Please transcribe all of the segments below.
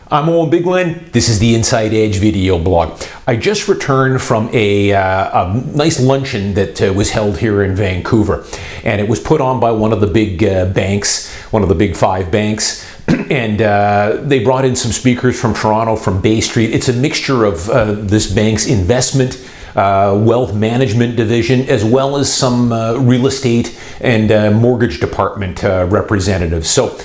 I'm Owen Bigland. This is the Inside Edge video blog. I just returned from a nice luncheon that was held here in Vancouver, and it was put on by one of the big banks, one of the big 5 banks, and they brought in some speakers from Toronto, from Bay Street. It's a mixture of this bank's investment, wealth management division, as well as some real estate and mortgage department representatives. So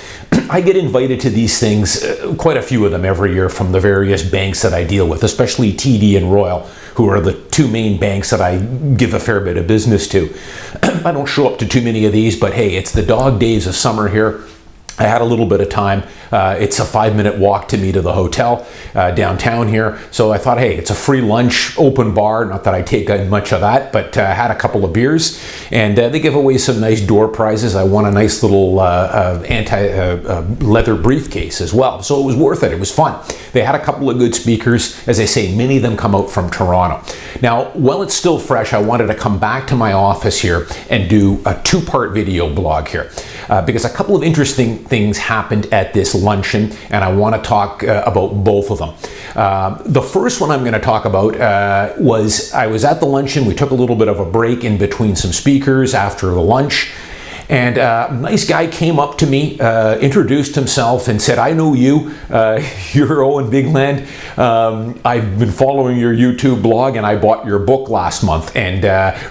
I get invited to these things, quite a few of them every year, from the various banks that I deal with, especially TD and Royal, who are the 2 main banks that I give a fair bit of business to. I don't show up to too many of these, but hey, it's the dog days of summer here. I had a little bit of time. It's a 5-minute walk to me to the hotel downtown here. So I thought, hey, it's a free lunch, open bar. Not that I take much of that, but I had a couple of beers. And they give away some nice door prizes. I won a nice little leather briefcase as well. So it was worth it. It was fun. They had a couple of good speakers. As I say, many of them come out from Toronto. Now, while it's still fresh, I wanted to come back to my office here and do a 2-part video blog here. Because a couple of interesting things happened at this luncheon, and I want to talk about both of them. The first one I'm going to talk about was I was at the luncheon. We took a little bit of a break in between some speakers after the lunch, and a nice guy came up to me, introduced himself, and said, "I know you. You're Owen Bigland. I've been following your YouTube blog, and I bought your book last month and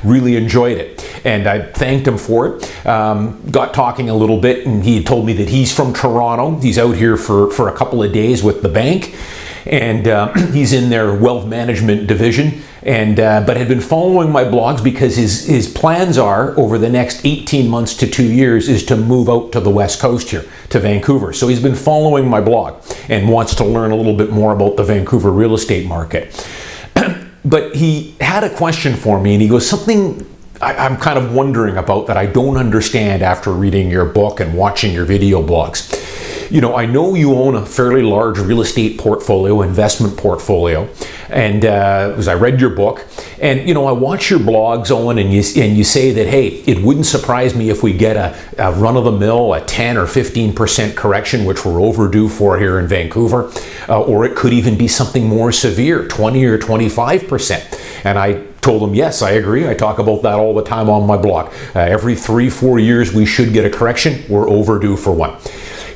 really enjoyed it." And I thanked him for it. Got talking a little bit, and he told me that he's from Toronto. He's out here for a couple of days with the bank, and he's in their wealth management division, and but had been following my blogs because his plans are, over the next 18 months to 2 years, is to move out to the West Coast here, to Vancouver. So he's been following my blog and wants to learn a little bit more about the Vancouver real estate market. But he had a question for me, and he goes, something I'm kind of wondering about that I don't understand after reading your book and watching your video blogs. You know, I know you own a fairly large real estate portfolio, investment portfolio, and as I read your book, and you know, I watch your blogs, Owen, and you say that, hey, it wouldn't surprise me if we get a run-of-the-mill, a 10 or 15% correction, which we're overdue for here in Vancouver, or it could even be something more severe, 20 or 25%. And I told him, yes, I agree. I talk about that all the time on my blog. Every 3-4 years we should get a correction. We're overdue for one.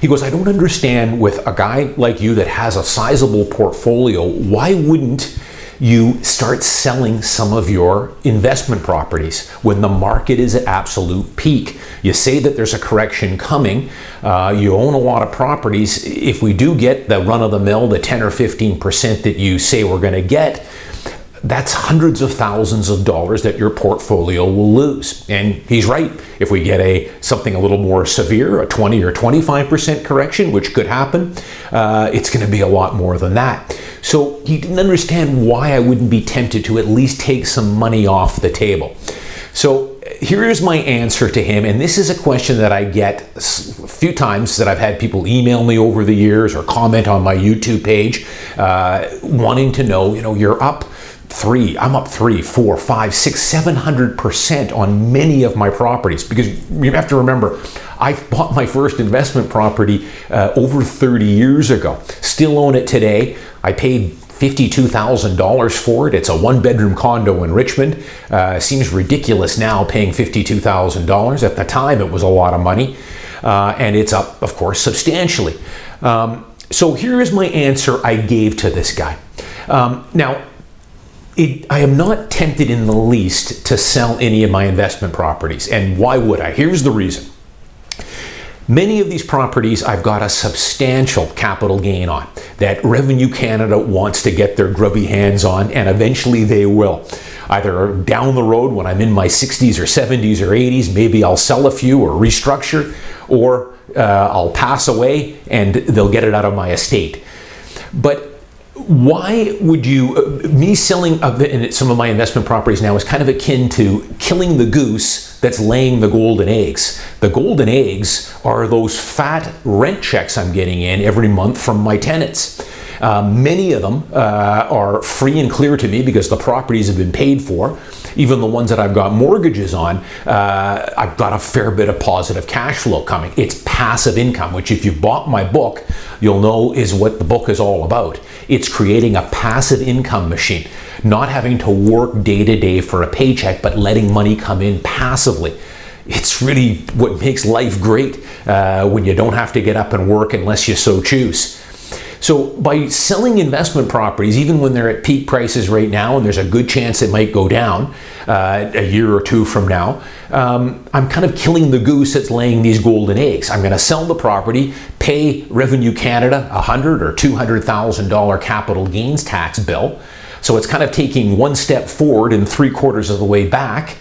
He goes, I don't understand, with a guy like you that has a sizable portfolio, why wouldn't you start selling some of your investment properties when the market is at absolute peak? You say that there's a correction coming. You own a lot of properties. If we do get the run-of-the-mill, the 10 or 15% that you say we're going to get, that's hundreds of thousands of dollars that your portfolio will lose. And he's right. If we get something a little more severe, a 20 or 25% correction, which could happen, it's going to be a lot more than that. So he didn't understand why I wouldn't be tempted to at least take some money off the table. So here is my answer to him, and this is a question that I get a few times, that I've had people email me over the years or comment on my YouTube page, wanting to know, you know, you're up I'm up 3, 4, 5, 6, 700% on many of my properties, because you have to remember, I bought my first investment property over 30 years ago. Still own it today. I paid $52,000 for it. It's a 1-bedroom condo in Richmond. Seems ridiculous now paying $52,000. At the time, it was a lot of money, and it's up, of course, substantially. So here is my answer I gave to this guy. Now, I am not tempted in the least to sell any of my investment properties. And why would I? Here's the reason. Many of these properties I've got a substantial capital gain on that Revenue Canada wants to get their grubby hands on, and eventually they will. Either down the road when I'm in my 60s or 70s or 80s, maybe I'll sell a few or restructure, or I'll pass away and they'll get it out of my estate. But why would you, me selling some of my investment properties now is kind of akin to killing the goose that's laying the golden eggs. The golden eggs are those fat rent checks I'm getting in every month from my tenants. Many of them are free and clear to me because the properties have been paid for, even the ones that I've got mortgages on, I've got a fair bit of positive cash flow coming. It's passive income, which if you've bought my book, you'll know is what the book is all about. It's creating a passive income machine, not having to work day to day for a paycheck, but letting money come in passively. It's really what makes life great when you don't have to get up and work unless you so choose. So by selling investment properties, even when they're at peak prices right now, and there's a good chance it might go down a year or two from now, I'm kind of killing the goose that's laying these golden eggs. I'm going to sell the property, pay Revenue Canada $100,000 or $200,000 capital gains tax bill. So it's kind of taking one step forward and 3/4 of the way back.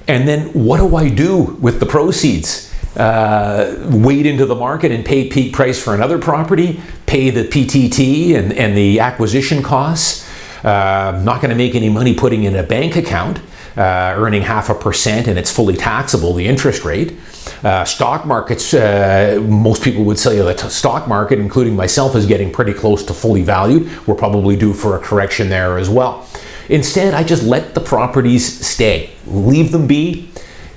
And then what do I do with the proceeds? Wade into the market and pay peak price for another property, pay the PTT and the acquisition costs. Not going to make any money putting in a bank account, earning 0.5%, and it's fully taxable, the interest rate. Stock markets, most people would say the stock market, including myself, is getting pretty close to fully valued. We're probably due for a correction there as well. Instead, I just let the properties stay. Leave them be,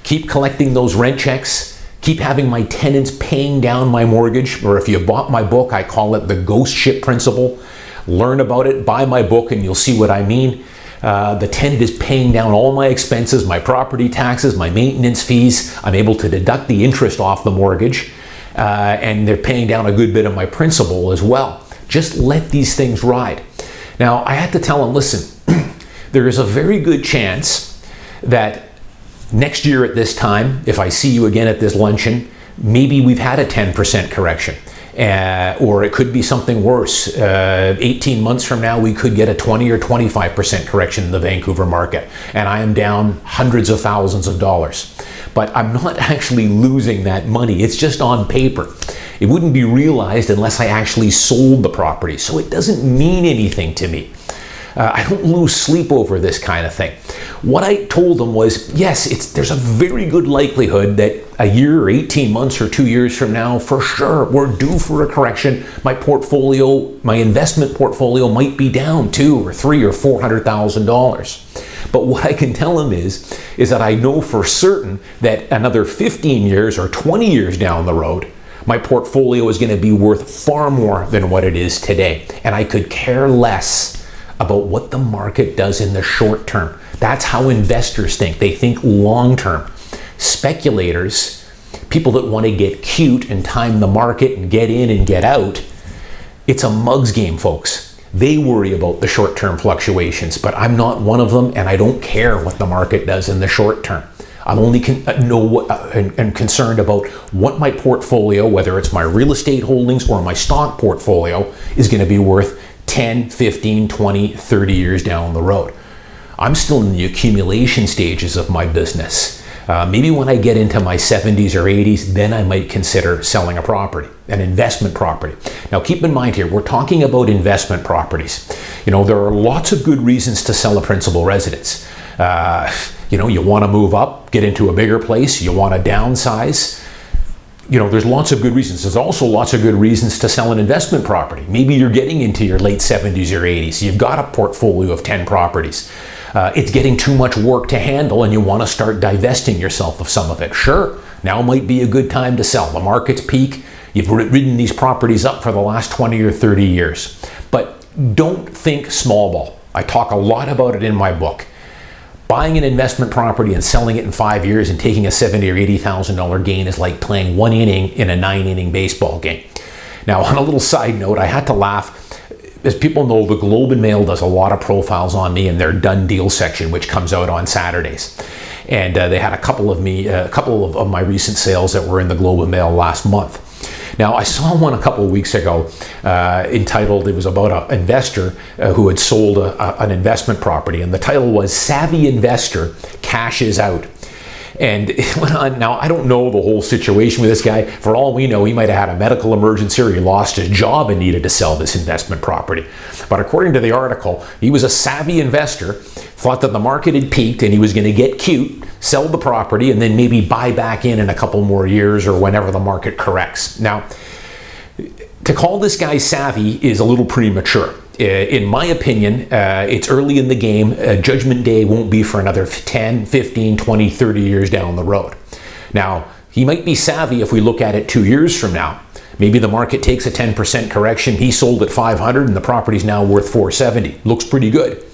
keep collecting those rent checks, keep having my tenants paying down my mortgage, or if you bought my book, I call it the ghost ship principle. Learn about it, buy my book, and you'll see what I mean. The tenant is paying down all my expenses, my property taxes, my maintenance fees. I'm able to deduct the interest off the mortgage, and they're paying down a good bit of my principal as well. Just let these things ride. Now, I had to tell them, listen, there is a very good chance that next year at this time, if I see you again at this luncheon, maybe we've had a 10% correction. Or it could be something worse. 18 months from now, we could get a 20 or 25% correction in the Vancouver market. And I am down hundreds of thousands of dollars. But I'm not actually losing that money. It's just on paper. It wouldn't be realized unless I actually sold the property. So it doesn't mean anything to me. I don't lose sleep over this kind of thing. What I told them was, yes, there's a very good likelihood that a year or 18 months or 2 years from now, for sure, we're due for a correction. My portfolio, my investment portfolio might be down $200,000 or $300,000 or $400,000. But what I can tell them is that I know for certain that another 15 years or 20 years down the road, my portfolio is going to be worth far more than what it is today. And I could care less about what the market does in the short term. That's how investors think. They think long term. Speculators, people that want to get cute and time the market and get in and get out, it's a mug's game, folks. They worry about the short-term fluctuations, but I'm not one of them, and I don't care what the market does in the short term. I'm only concerned about what my portfolio, whether it's my real estate holdings or my stock portfolio, is going to be worth 10, 15, 20, 30 years down the road. I'm still in the accumulation stages of my business. Maybe when I get into my 70s or 80s, then I might consider selling a property, an investment property. Now keep in mind here, we're talking about investment properties. You know, there are lots of good reasons to sell a principal residence. You know, you want to move up, get into a bigger place, you want to downsize. You know, there's lots of good reasons. There's also lots of good reasons to sell an investment property. Maybe you're getting into your late 70s or 80s. You've got a portfolio of 10 properties. It's getting too much work to handle and you want to start divesting yourself of some of it. Sure, now might be a good time to sell. The market's peak. You've ridden these properties up for the last 20 or 30 years. But don't think small ball. I talk a lot about it in my book. Buying an investment property and selling it in 5 years and taking a $70,000 or $80,000 gain is like playing one inning in a 9-inning baseball game. Now, on a little side note, I had to laugh. As people know, the Globe and Mail does a lot of profiles on me in their Done Deal section, which comes out on Saturdays. And they had a couple of my recent sales that were in the Globe and Mail last month. Now, I saw one a couple of weeks ago entitled, it was about an investor who had sold an investment property, and the title was Savvy Investor Cashes Out. And it went on. Now, I don't know the whole situation with this guy. For all we know, he might have had a medical emergency or he lost his job and needed to sell this investment property. But according to the article, he was a savvy investor, thought that the market had peaked and he was going to get cute, sell the property, and then maybe buy back in a couple more years or whenever the market corrects. Now, to call this guy savvy is a little premature. In my opinion, it's early in the game. Judgment Day won't be for another 10, 15, 20, 30 years down the road. Now, he might be savvy if we look at it 2 years from now. Maybe the market takes a 10% correction. He sold at 500 and the property's now worth 470. Looks pretty good.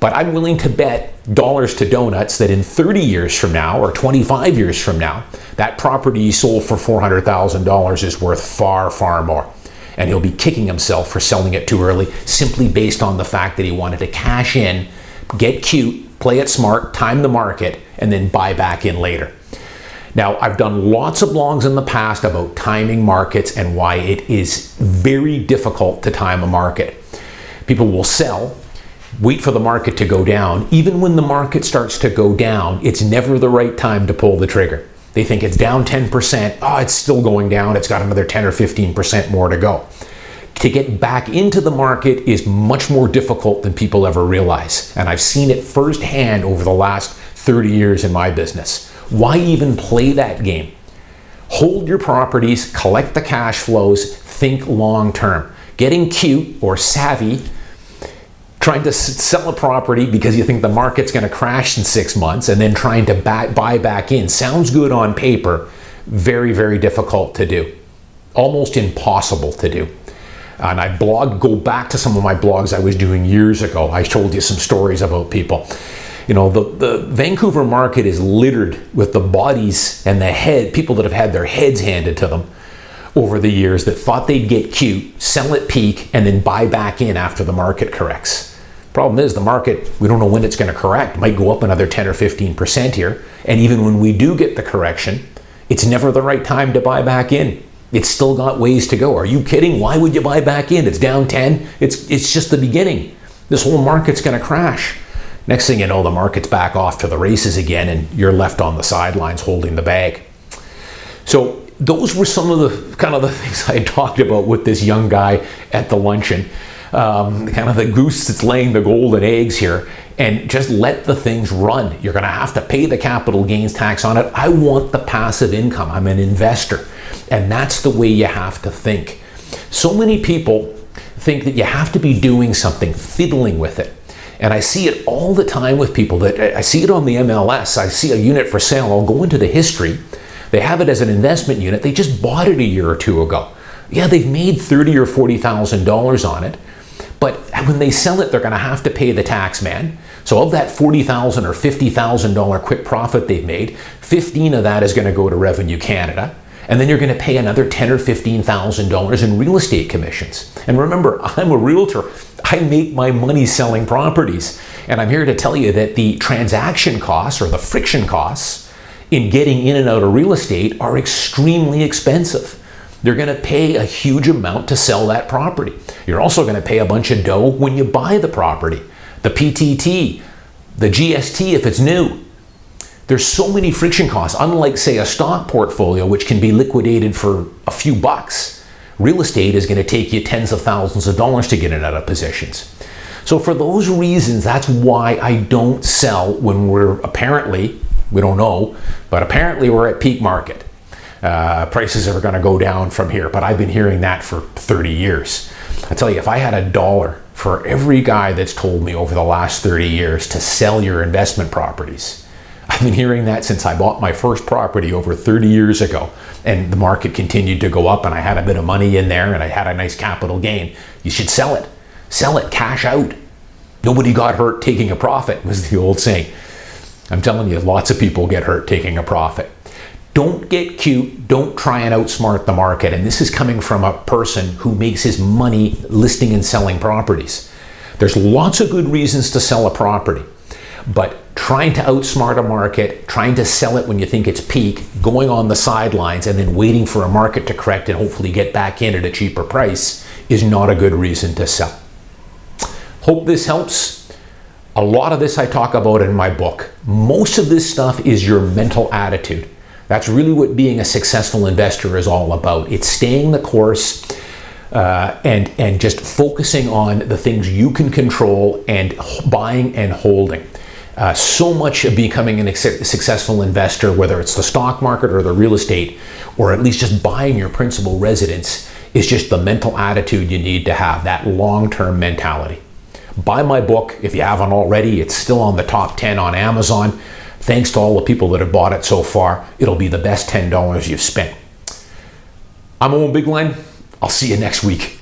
But I'm willing to bet dollars to donuts that in 30 years from now or 25 years from now, that property he sold for $400,000 is worth far, far more. And he'll be kicking himself for selling it too early, simply based on the fact that he wanted to cash in, get cute, play it smart, time the market, and then buy back in later. Now, I've done lots of blogs in the past about timing markets and why it is very difficult to time a market. People will sell, wait for the market to go down. Even when the market starts to go down, it's never the right time to pull the trigger. They think it's down 10%, oh, it's still going down, it's got another 10 or 15% more to go. To get back into the market is much more difficult than people ever realize. And I've seen it firsthand over the last 30 years in my business. Why even play that game? Hold your properties, collect the cash flows, think long term. Getting cute or savvy, trying to sell a property because you think the market's going to crash in 6 months and then trying to buy back in sounds good on paper. Very, very difficult to do. Almost impossible to do. And I go back to some of my blogs I was doing years ago. I told you some stories about people. You know, the Vancouver market is littered with the bodies and the head, people that have had their heads handed to them over the years that thought they'd get cute, sell at peak, and then buy back in after the market corrects. Problem is, the market, we don't know when it's going to correct. It might go up another 10 or 15% here. And even when we do get the correction, it's never the right time to buy back in. It's still got ways to go. Are you kidding? Why would you buy back in? It's down 10. It's just the beginning. This whole market's going to crash. Next thing you know, the market's back off to the races again and you're left on the sidelines holding the bag. So those were some of the kind of the things I talked about with this young guy at the luncheon. Kind of the goose that's laying the golden eggs here, and just let the things run. You're going to have to pay the capital gains tax on it. I want the passive income. I'm an investor. And that's the way you have to think. So many people think that you have to be doing something, fiddling with it. And I see it all the time with people that I see it on the MLS. I see a unit for sale. I'll go into the history. They have it as an investment unit. They just bought it a year or two ago. Yeah, they've made $30,000 or $40,000 on it. But when they sell it, they're going to have to pay the tax man. So of that $40,000 or $50,000 quick profit they've made, 15 of that is going to go to Revenue Canada. And then you're going to pay another $10,000 or $15,000 in real estate commissions. And remember, I'm a realtor. I make my money selling properties. And I'm here to tell you that the transaction costs or the friction costs in getting in and out of real estate are extremely expensive. They're going to pay a huge amount to sell that property. You're also going to pay a bunch of dough when you buy the property. The PTT, the GST if it's new. There's so many friction costs, unlike, say, a stock portfolio, which can be liquidated for a few bucks. Real estate is going to take you tens of thousands of dollars to get in and out of positions. So for those reasons, that's why I don't sell when we're apparently, we don't know, but apparently we're at peak market. Prices are going to go down from here, but I've been hearing that for 30 years. I tell you, if I had $1 for every guy that's told me over the last 30 years to sell your investment properties, I've been hearing that since I bought my first property over 30 years ago, and the market continued to go up and I had a bit of money in there and I had a nice capital gain. You should sell it. Sell it, cash out. Nobody got hurt taking a profit, was the old saying. I'm telling you, lots of people get hurt taking a profit. Don't get cute. Don't try and outsmart the market. And this is coming from a person who makes his money listing and selling properties. There's lots of good reasons to sell a property, but trying to outsmart a market, trying to sell it when you think it's peak, going on the sidelines and then waiting for a market to correct and hopefully get back in at a cheaper price is not a good reason to sell. Hope this helps. A lot of this I talk about in my book. Most of this stuff is your mental attitude. That's really what being a successful investor is all about. It's staying the course and just focusing on the things you can control and buying and holding. So much of becoming a successful investor, whether it's the stock market or the real estate, or at least just buying your principal residence, is just the mental attitude you need to have, that long-term mentality. Buy my book if you haven't already. It's still on the top 10 on Amazon. Thanks to all the people that have bought it so far. It'll be the best $10 you've spent. I'm Owen Bigland. I'll see you next week.